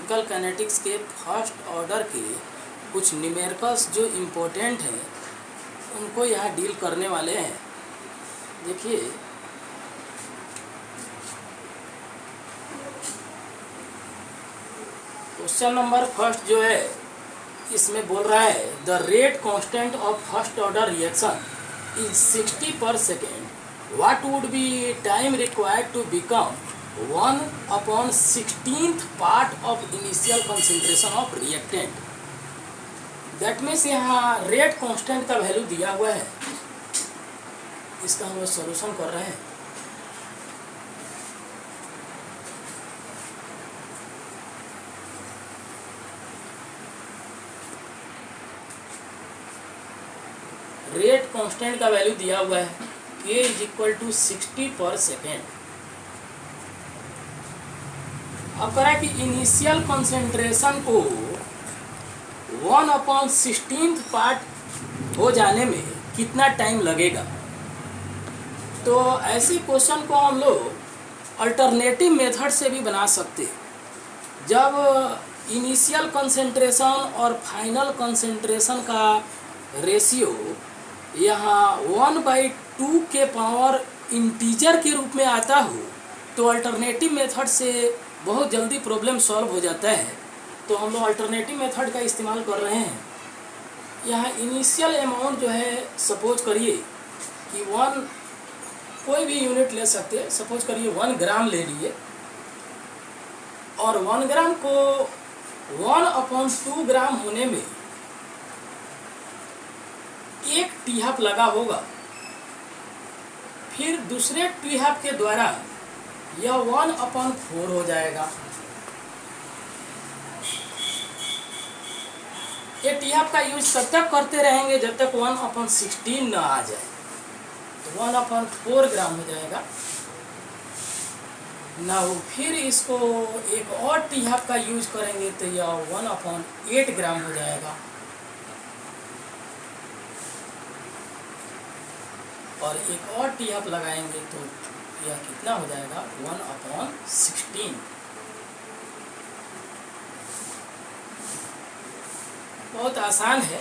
Chemical kinetics के first order के कुछ न्यूमेरिकल्स जो इम्पोर्टेंट हैं उनको यहाँ डील करने वाले हैं। देखिए क्वेश्चन नंबर फर्स्ट जो है इसमें बोल रहा है the rate constant of first order reaction is 60 per second. What would be time required to become 1/16th part of initial concentration of reactant. That means यहाँ रेट कांस्टेंट का value दिया हुआ है, इसका हम लोग सॉल्यूशन कर रहे हैं। रेट कांस्टेंट का वैल्यू दिया हुआ है k is equal to 60 per second. अब कह रहा है कि इनिशियल कंसंट्रेशन को 1/16th पार्ट हो जाने में कितना टाइम लगेगा। तो ऐसे क्वेश्चन को हम लोग अल्टरनेटिव मेथड से भी बना सकते हैं। जब इनिशियल कंसंट्रेशन और फाइनल कंसंट्रेशन का रेशियो यहाँ 1/2 के पावर इंटीजर के रूप में आता हो तो अल्टरनेटिव मेथड से बहुत जल्दी प्रॉब्लम सॉल्व हो जाता है। तो हम लोग अल्टरनेटिव मेथड का इस्तेमाल कर रहे हैं। यहाँ इनिशियल अमाउंट जो है सपोज करिए कि कोई भी यूनिट ले सकते हैं। सपोज करिए 1 ग्राम ले लिए और 1 ग्राम को 1/2 ग्राम होने में 1 टी-हाफ लगा होगा। फिर दूसरे टी-हाफ के द्वारा यह 1/4 हो जाएगा। ये टी-हाफ का यूज तब तक करते रहेंगे जब तक 1/16 ना आ जाए, तो 1/4 ग्राम हो जाएगा ना। फिर इसको एक और टी-हाफ का यूज करेंगे तो यह 1/8 ग्राम हो जाएगा। और एक और टी-हाफ लगाएंगे तो यह कितना हो जाएगा 1/16। बहुत आसान है।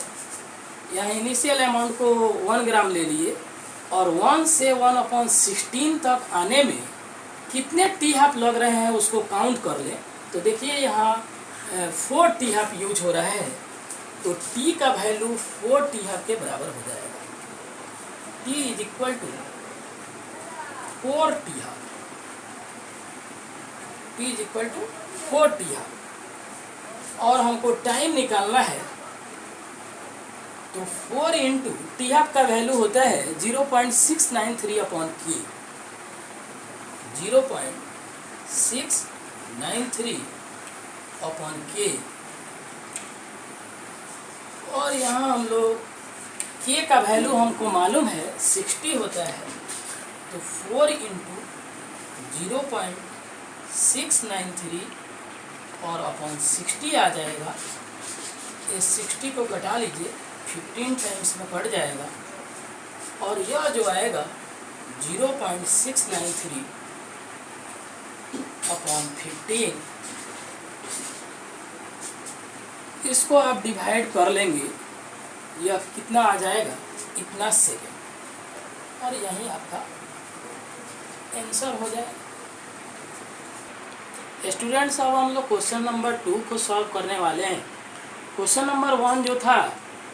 यहाँ इनिशियल अमाउंट को 1 ग्राम ले लिए और 1 से 1/16 तक आने में कितने टी-हाफ लग रहे हैं उसको काउंट कर लें। तो देखिए यहाँ 4 टी-हाफ यूज हो रहा है, तो टी का वैल्यू 4 टी-हाफ के बराबर हो जाएगा। T is equal to 4 t half. T is equal to 4 t half और हमको टाइम निकालना है। तो 4 इंटू टी-हाफ का वैल्यू होता है 0.693 अपॉन k। 0.693 upon k। और यहाँ हम लोग k का वैल्यू हमको मालूम है 60 होता है, तो 4 इंटू 0.693 और अपॉन 60 आ जाएगा। ये 60 को घटा लीजिए, 15 टाइम्स में कट जाएगा और यह जो आएगा 0.693 अपॉन 15। इसको आप डिवाइड कर लेंगे, यह कितना आ जाएगा, इतना सेकेंड, और यही आपका आंसर हो जाएगा। स्टूडेंट्स, अब हम लोग क्वेश्चन नंबर 2 को सॉल्व करने वाले हैं। क्वेश्चन नंबर 1 जो था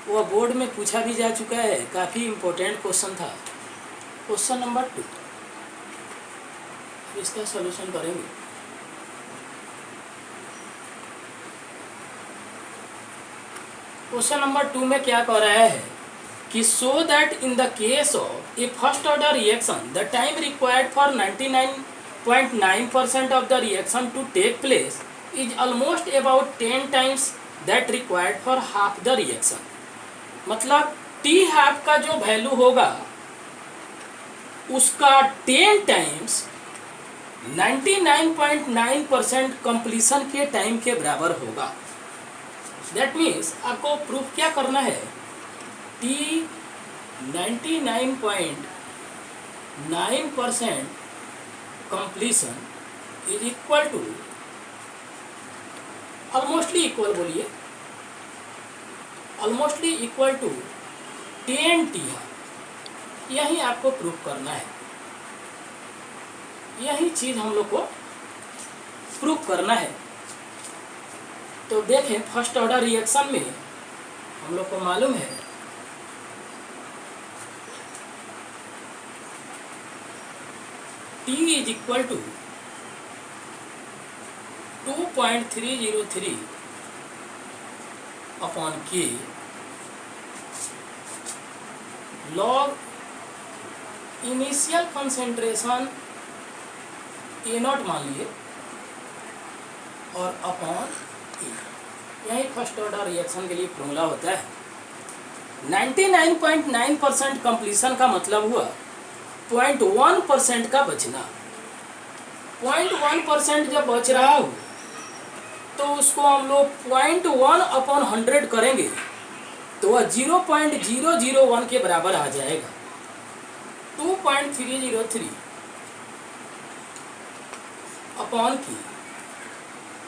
वह बोर्ड में पूछा भी जा चुका है, काफ़ी इम्पोर्टेंट क्वेश्चन था। क्वेश्चन नंबर 2 इसका सॉल्यूशन करेंगे। क्वेश्चन नंबर 2 में क्या कह रहा है कि so that in the case of a first order reaction the time required for 99.9% of the reaction to take place is almost about 10 times that required for half the reaction. मतलब t half का जो value होगा उसका 10 times 99.9% completion के time के बराबर होगा। That means आपको प्रूफ क्या करना है, t 99.9% completion is equal to almostly equal बोलिए, ऑलमोस्टली इक्वल टू 10 टी है। यही आपको प्रूव करना है, यही चीज़ हम लोग को प्रूव करना है। तो देखें फर्स्ट ऑर्डर रिएक्शन में हम लोग को मालूम है T is equal to 2.303 upon K log initial concentration A0 मान लिए और अपॉन E। यही फर्स्ट ऑर्डर रिएक्शन के लिए फॉर्मूला होता है। 99.9% कंप्लीशन का मतलब हुआ 0.1% का बचना। 0.1% जब बच रहा हो तो उसको हम लोग 0.1/100 करेंगे तो वह 0.001 के बराबर आ जाएगा, 2.303 अपॉन की।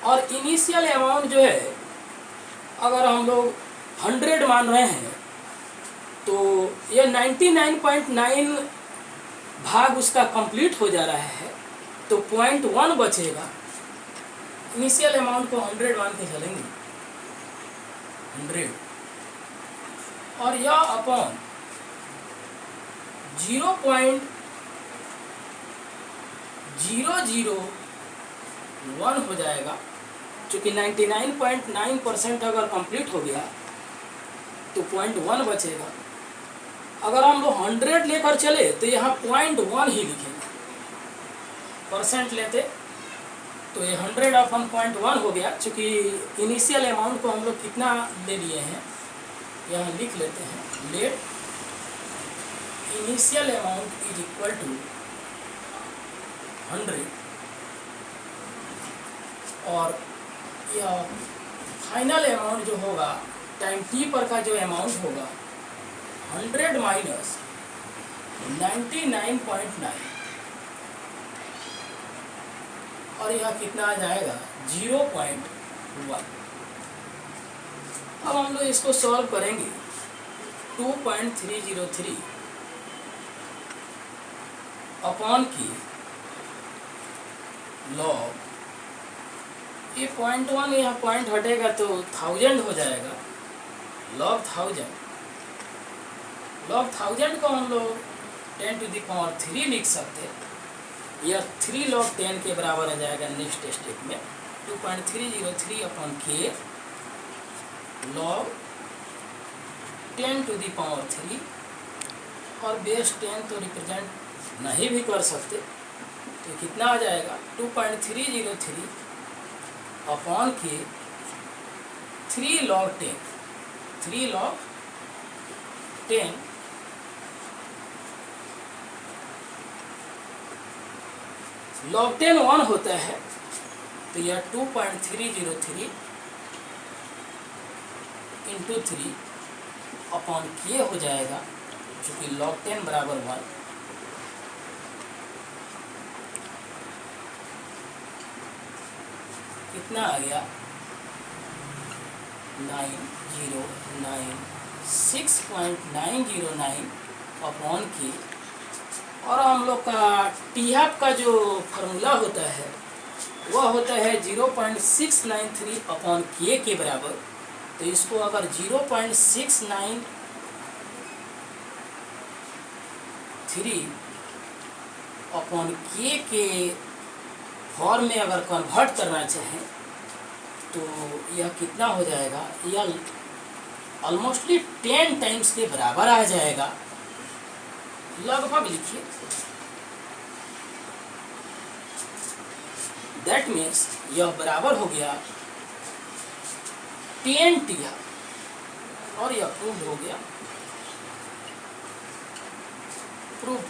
और इनिशियल अमाउंट जो है अगर हम लोग 100 मान रहे हैं तो ये 99.9 भाग उसका कंप्लीट हो जा रहा है तो 0.1 बचेगा। इनिशियल अमाउंट को 100 मान के चलेंगे, 100 और यह अपॉन 0.001 हो जाएगा। चूँकि 99.9% अगर कंप्लीट हो गया तो 0.1 बचेगा। अगर हम लोग 100 लेकर चले तो यहाँ 0.1 ही लिखेंगे, परसेंट लेते तो ये 100/0.1 हो गया। चूँकि इनिशियल अमाउंट को हम लोग कितना ले लिए हैं यहाँ लिख लेते हैं, let initial amount is equal to 100 और यह फाइनल अमाउंट जो होगा टाइम टी पर का जो अमाउंट होगा 100 माइनस 99.9 और यह कितना आ जाएगा 0.1। अब हम लोग इसको सॉल्व करेंगे। 2.303 अपॉन की लॉग, ये 0.1 यहाँ पॉइंट हटेगा तो 1000 हो जाएगा, लॉग 1000। लॉग 1000 को हम लोग 10⁻³ लिख सकते हैं। यह 3 log 10 के बराबर आ जाएगा नेक्स्ट स्टेप में। 2.303 अपॉन K log 10⁻³ और बेस 10 तो रिप्रेजेंट नहीं भी कर सकते तो कितना आ जाएगा 2.303 upon K 3 log 10, 3 log 10 log 10 1 होता है तो यह 2.303 इंटू 3 अपॉन K हो जाएगा, चूँकि log 10 बराबर 1। कितना आ गया 6.909 अपॉन K। और हम लोग का टीहैप का जो फार्मूला होता है वह होता है 0.693 अपॉन K के बराबर। तो इसको अगर 0.693 अपॉन K के फॉर्म में अगर कन्वर्ट करना चाहें तो यह कितना हो जाएगा, यह ऑलमोस्टली 10 टाइम्स के बराबर आ जाएगा। लगभग लिखिए, दैट मीन्स यह बराबर हो गया 10 टीआर और यह प्रूव हो गया, प्रूव।